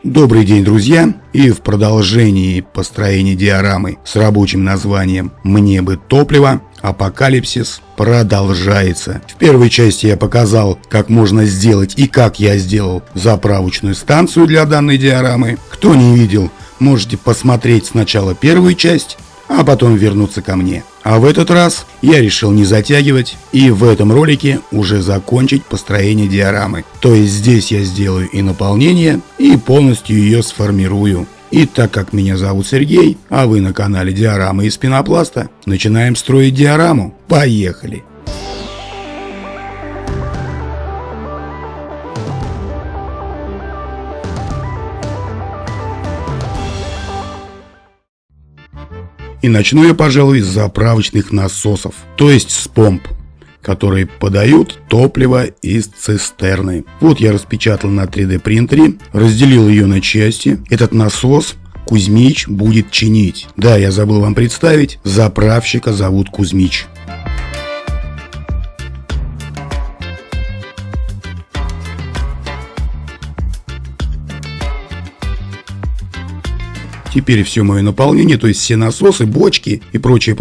Добрый день, друзья! И в продолжении построения диорамы с рабочим названием «Мне бы топливо» апокалипсис продолжается. В первой части я показал, как можно сделать и как я сделал заправочную станцию для данной диорамы. Кто не видел, можете посмотреть сначала первую часть, а потом вернуться ко мне. А в этот раз я решил не затягивать и в этом ролике уже закончить построение диорамы. То есть здесь я сделаю и наполнение, и полностью ее сформирую. И так как меня зовут Сергей, а вы на канале Диорамы из пенопласта, начинаем строить диораму. Поехали! И начну я, пожалуй, с заправочных насосов, то есть с помп, которые подают топливо из цистерны. Вот я распечатал на 3D принтере, разделил ее на части. Этот насос Кузьмич будет чинить. Да, я забыл вам представить, заправщика зовут Кузьмич. Теперь все мое наполнение, то есть все насосы, бочки и прочее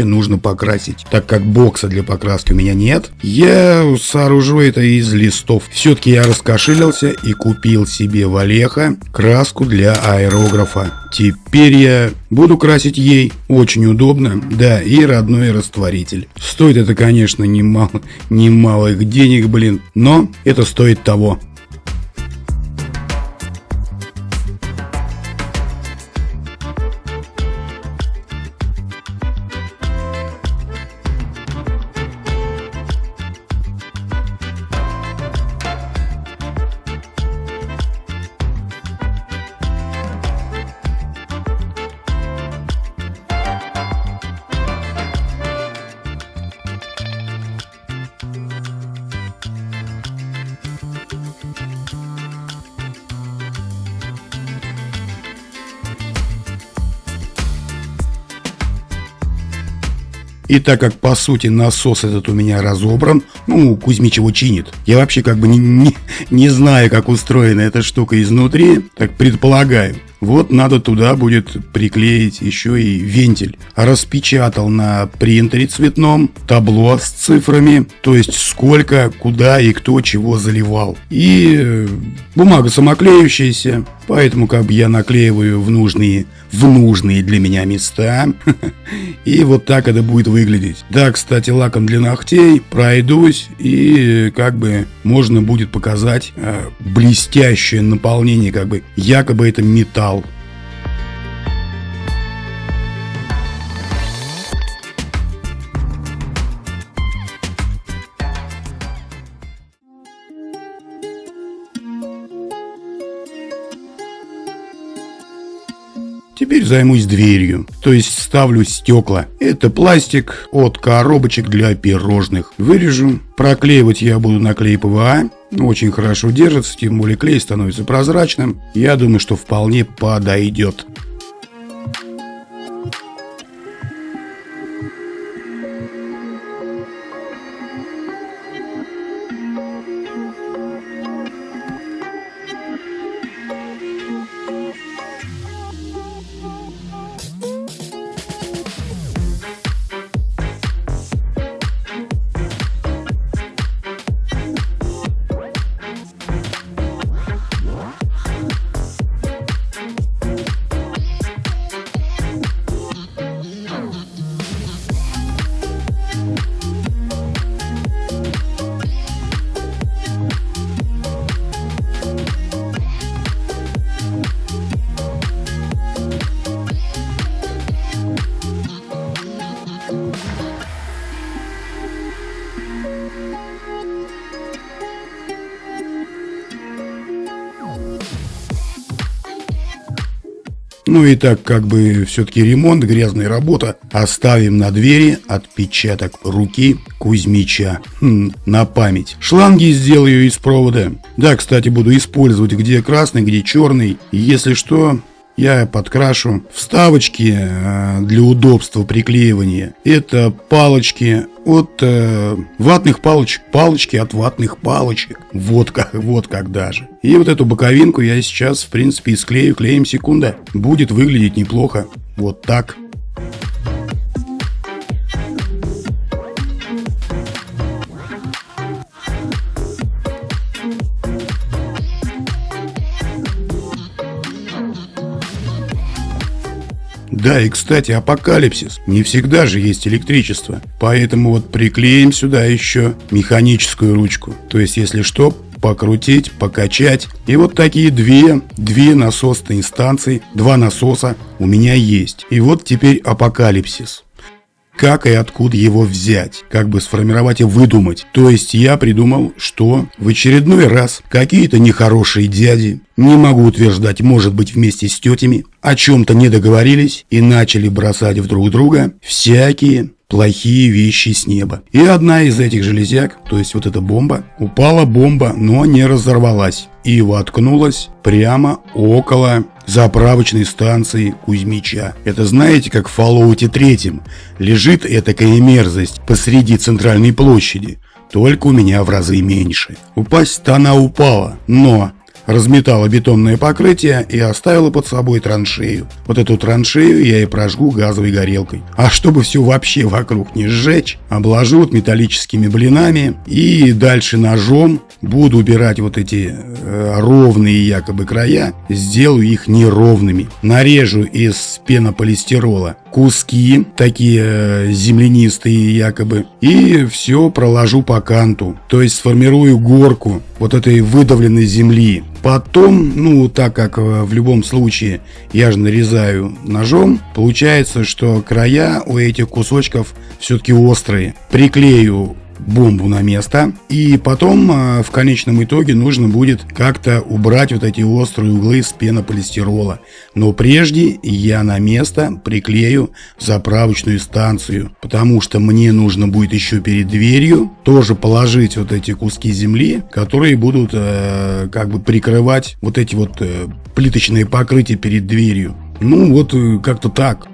нужно покрасить. Так как бокса для покраски у меня нет, я сооружу это из листов. Все-таки я раскошелился и купил себе в Олеха краску для аэрографа. Теперь я буду красить ей, очень удобно, да, и родной растворитель. Стоит это, конечно, немалых денег, блин, но это стоит того. И так как, по сути, насос этот у меня разобран, Кузьмич его чинит. Я вообще как бы не знаю, как устроена эта штука изнутри, так предполагаю. Вот надо туда будет приклеить еще и вентиль. Распечатал на принтере цветном табло с цифрами, то есть сколько, куда и кто чего заливал. И бумага самоклеющаяся, поэтому как бы я наклеиваю в нужные для меня места. И вот так это будет выглядеть. Да, кстати, лаком для ногтей пройдусь, и как бы можно будет показать блестящее наполнение, как бы якобы это металл. Теперь займусь дверью, то есть ставлю стекла. Это пластик от коробочек для пирожных. Вырежу. Проклеивать я буду на клей ПВА. Очень хорошо держится, тем более клей становится прозрачным. Я думаю, что вполне подойдет. Ну и так как бы все-таки ремонт, грязная работа, оставим на двери отпечаток руки Кузьмича на память. Шланги сделаю из провода. Да, кстати, буду использовать где красный, где черный. Если что, я подкрашу. Вставочки для удобства приклеивания. Это палочки от ватных палочек. Палочки от ватных палочек. Вот как даже. И вот эту боковинку я сейчас, в принципе, и склею. Клеим секунда. Будет выглядеть неплохо. Вот так. Да, и кстати, апокалипсис. Не всегда же есть электричество. Поэтому вот приклеим сюда еще механическую ручку. То есть, если что, покрутить, покачать. И вот такие две насосные станции, два насоса у меня есть. И вот теперь апокалипсис. Как и откуда его взять, как бы сформировать и выдумать. То есть я придумал, что в очередной раз какие-то нехорошие дяди, не могу утверждать, может быть вместе с тетями, о чем-то не договорились и начали бросать в друг друга всякие плохие вещи с неба. И одна из этих железяк, то есть вот эта бомба, упала бомба, но не разорвалась и воткнулась прямо около заправочной станции Кузьмича. Это знаете, как в Fallout 3 лежит этакая мерзость посреди центральной площади, только у меня в разы меньше. Упасть-то она упала, но разметала бетонное покрытие и оставила под собой траншею. Вот эту траншею я и прожгу газовой горелкой. А чтобы все вообще вокруг не сжечь, обложу вот металлическими блинами и дальше ножом буду убирать вот эти ровные якобы края, сделаю их неровными. Нарежу из пенополистирола куски, такие землянистые якобы, и все проложу по канту. То есть сформирую горку вот этой выдавленной земли. Потом, так как в любом случае я же нарезаю ножом, получается, что края у этих кусочков все-таки острые. Приклею бомбу на место, и потом в конечном итоге нужно будет как-то убрать вот эти острые углы с пенополистирола. Но прежде я на место приклею заправочную станцию, потому что мне нужно будет еще перед дверью тоже положить вот эти куски земли, которые будут как бы прикрывать вот эти вот плиточные покрытия перед дверью. Как-то так.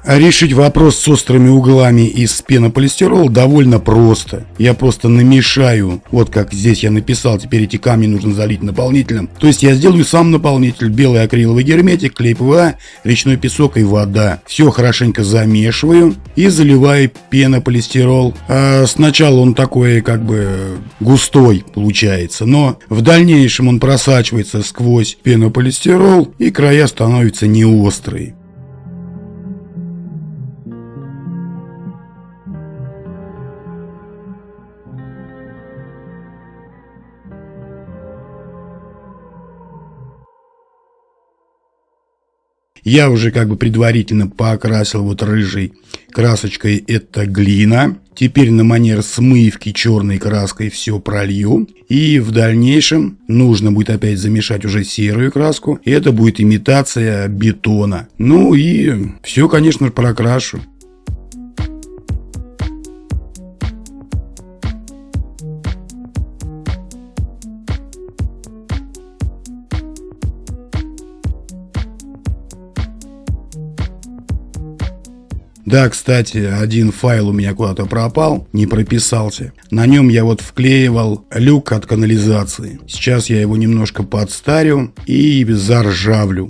А решить вопрос с острыми углами из пенополистирола довольно просто. Я просто намешаю, вот как здесь я написал, теперь эти камни нужно залить наполнителем. То есть я сделаю сам наполнитель, белый акриловый герметик, клей ПВА, речной песок и вода. Все хорошенько замешиваю и заливаю пенополистирол. Сначала он такой как бы густой получается, но в дальнейшем он просачивается сквозь пенополистирол и края становятся не острые. Я уже как бы предварительно покрасил вот рыжей красочкой, это глина. Теперь на манер смывки черной краской все пролью. И в дальнейшем нужно будет опять замешать уже серую краску. Это будет имитация бетона. И все, конечно, прокрашу. Да, кстати, один файл у меня куда-то пропал, не прописался. На нем я вот вклеивал люк от канализации. Сейчас я его немножко подстарю и заржавлю.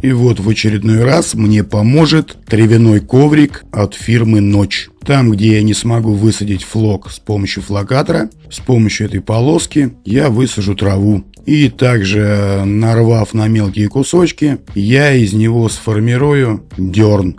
И вот в очередной раз мне поможет травяной коврик от фирмы «Ночь». Там, где я не смогу высадить флок с помощью флокатора, с помощью этой полоски я высажу траву. И также, нарвав на мелкие кусочки, я из него сформирую дерн.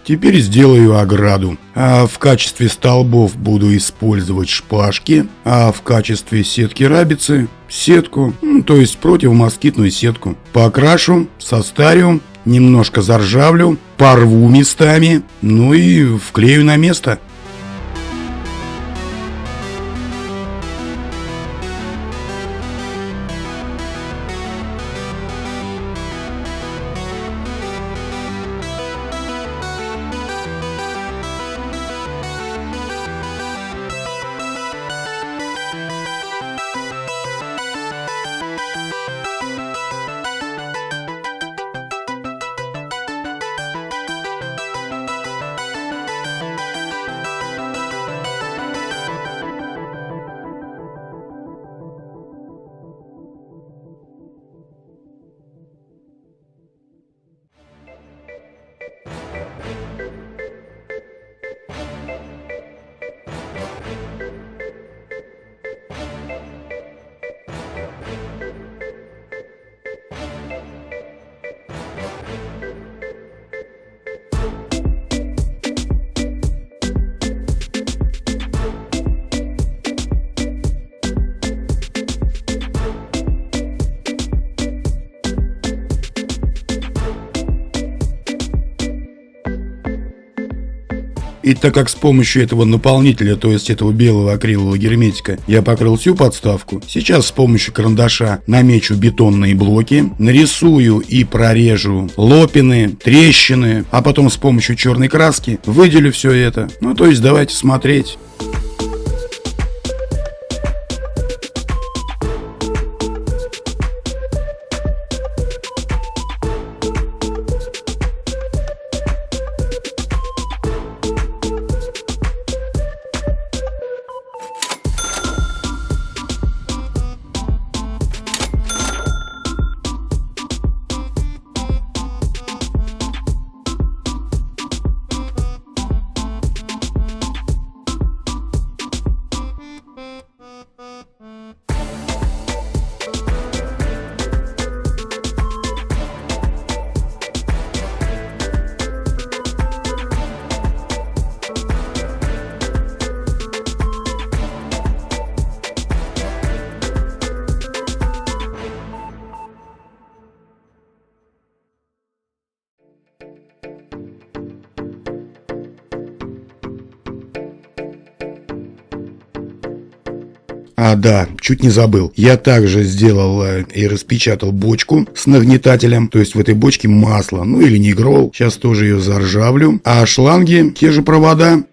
Теперь сделаю ограду. А в качестве столбов буду использовать шпажки, а в качестве сетки рабицы сетку, то есть противомоскитную сетку. Покрашу, состарю, немножко заржавлю, порву местами, ну и вклею на место. И так как с помощью этого наполнителя, то есть этого белого акрилового герметика, я покрыл всю подставку, сейчас с помощью карандаша намечу бетонные блоки, нарисую и прорежу лопины, трещины, а потом с помощью черной краски выделю все это. Ну, то есть давайте смотреть. А, да, чуть не забыл. Я также сделал и распечатал бочку с нагнетателем. То есть в этой бочке масло, ну или нигрол. Сейчас тоже ее заржавлю. А шланги, те же провода.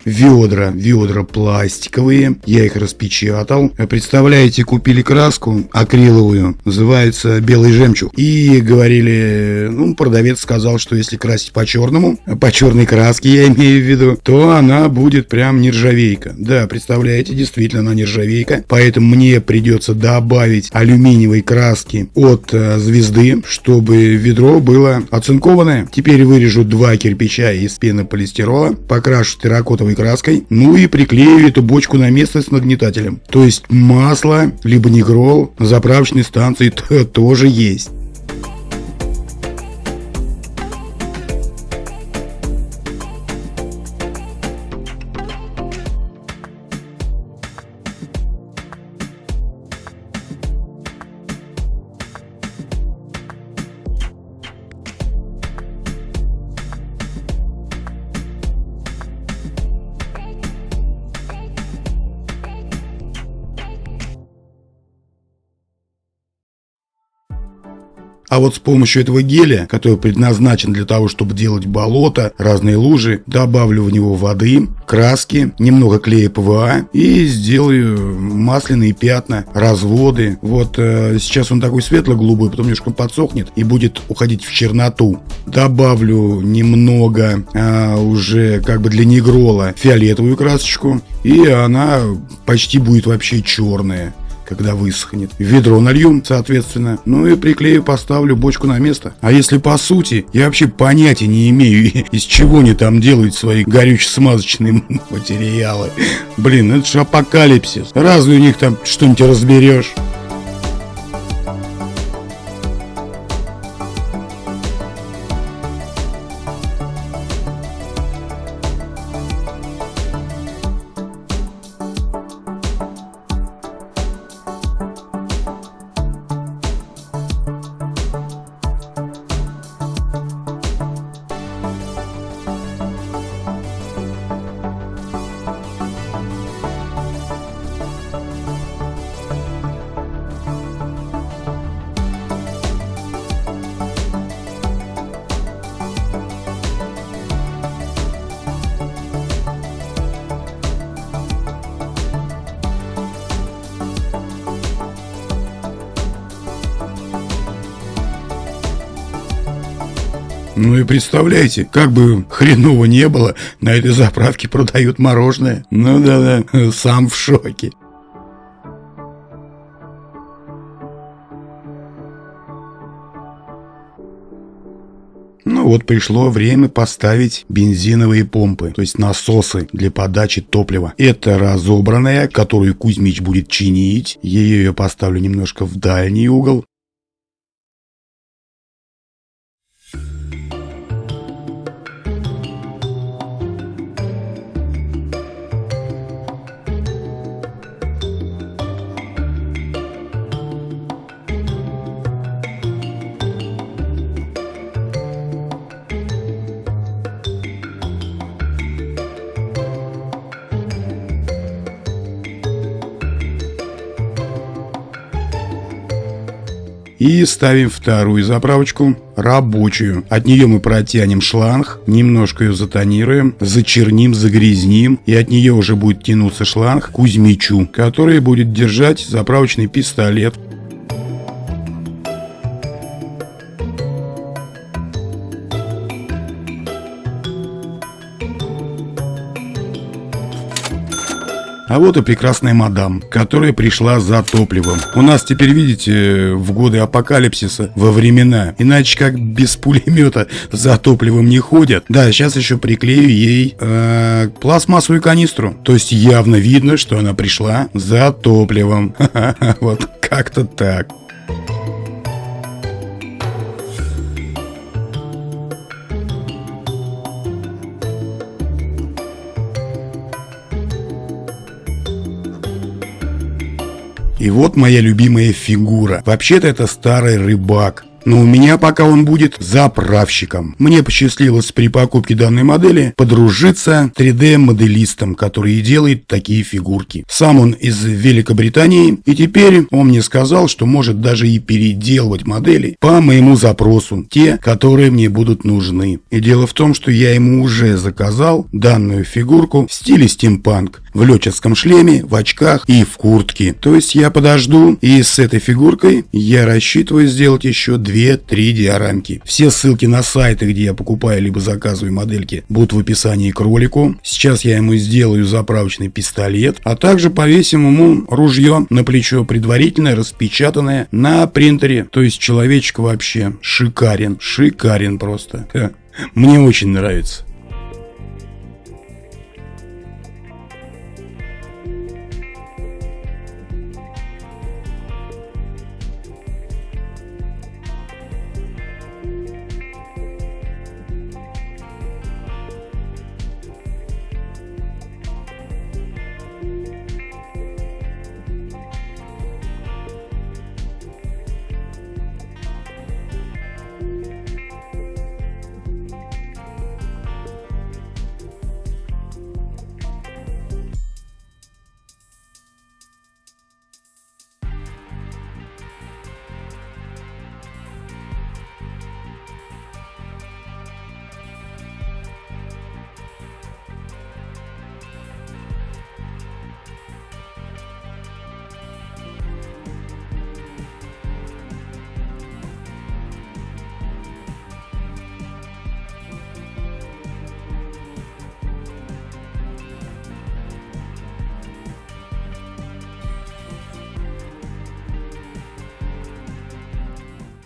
Ведра пластиковые, я их распечатал. Представляете, купили краску акриловую, называется белый жемчуг. И говорили, продавец сказал, что если красить по черному, по черной краске я имею в виду, то она будет прям нержавейка. Да, представляете, действительно она нержавейка. Поэтому мне придется добавить алюминиевой краски от звезды, чтобы ведро было оцинкованное. Теперь вырежу 2 кирпича из пенополистирола, покрашу терракотовой краской, ну и приклею эту бочку на место с нагнетателем. То есть масло, либо нигрол на заправочной станции тоже есть. А вот с помощью этого геля, который предназначен для того, чтобы делать болото, разные лужи, добавлю в него воды, краски, немного клея ПВА и сделаю масляные пятна, разводы. Вот сейчас он такой светло-голубой, потом немножко подсохнет и будет уходить в черноту. Добавлю немного уже как бы для нигрола фиолетовую красочку, и она почти будет вообще черная. когда высохнет. В ведро налью, соответственно. Ну и приклею, поставлю бочку на место. А если по сути, я вообще понятия не имею, из чего они там делают свои горюче-смазочные материалы. Блин, это же апокалипсис. Разве у них там что-нибудь разберешь? Ну и представляете, как бы хреново не было, на этой заправке продают мороженое. Ну да-да, сам в шоке. Ну вот пришло время поставить бензиновые помпы, то есть насосы для подачи топлива. Это разобранная, которую Кузьмич будет чинить. Ее я поставлю немножко в дальний угол. И ставим вторую заправочку, рабочую. От нее мы протянем шланг, немножко ее затонируем, зачерним, загрязним. И от нее уже будет тянуться шланг к Кузьмичу, который будет держать заправочный пистолет. А вот и прекрасная мадам, которая пришла за топливом. У нас теперь, видите, в годы апокалипсиса, во времена, иначе как без пулемета за топливом не ходят. Да, сейчас еще приклею ей пластмассовую канистру. То есть явно видно, что она пришла за топливом. Вот как-то так. И вот моя любимая фигура. Вообще-то это старый рыбак. Но у меня пока он будет заправщиком. Мне посчастливилось при покупке данной модели подружиться с 3D-моделистом, который и делает такие фигурки. Сам он из Великобритании, и теперь он мне сказал, что может даже и переделывать модели по моему запросу, те, которые мне будут нужны. И дело в том, что я ему уже заказал данную фигурку в стиле стимпанк, в летческом шлеме, в очках и в куртке. То есть я подожду, и с этой фигуркой я рассчитываю сделать еще 2-3 диорамки. Все ссылки на сайты, где я покупаю либо заказываю модельки, будут в описании к ролику. Сейчас я ему сделаю заправочный пистолет, а также повесим ему ружье на плечо, предварительно распечатанное на принтере. То есть человечек вообще шикарен, шикарен просто. Мне очень нравится.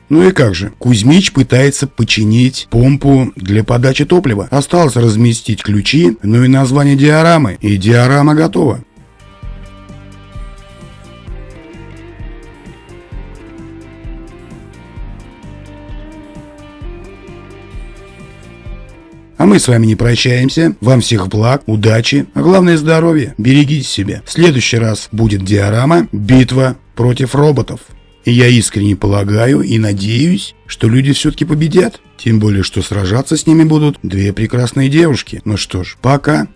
Ну и как же, Кузьмич пытается починить помпу для подачи топлива. Осталось разместить ключи, ну и название диорамы, и диорама готова. А мы с вами не прощаемся. Вам всех благ, удачи, а главное здоровья. Берегите себя. В следующий раз будет диорама «Битва против роботов». И я искренне полагаю и надеюсь, что люди все-таки победят. Тем более, что сражаться с ними будут две прекрасные девушки. Ну что ж, пока.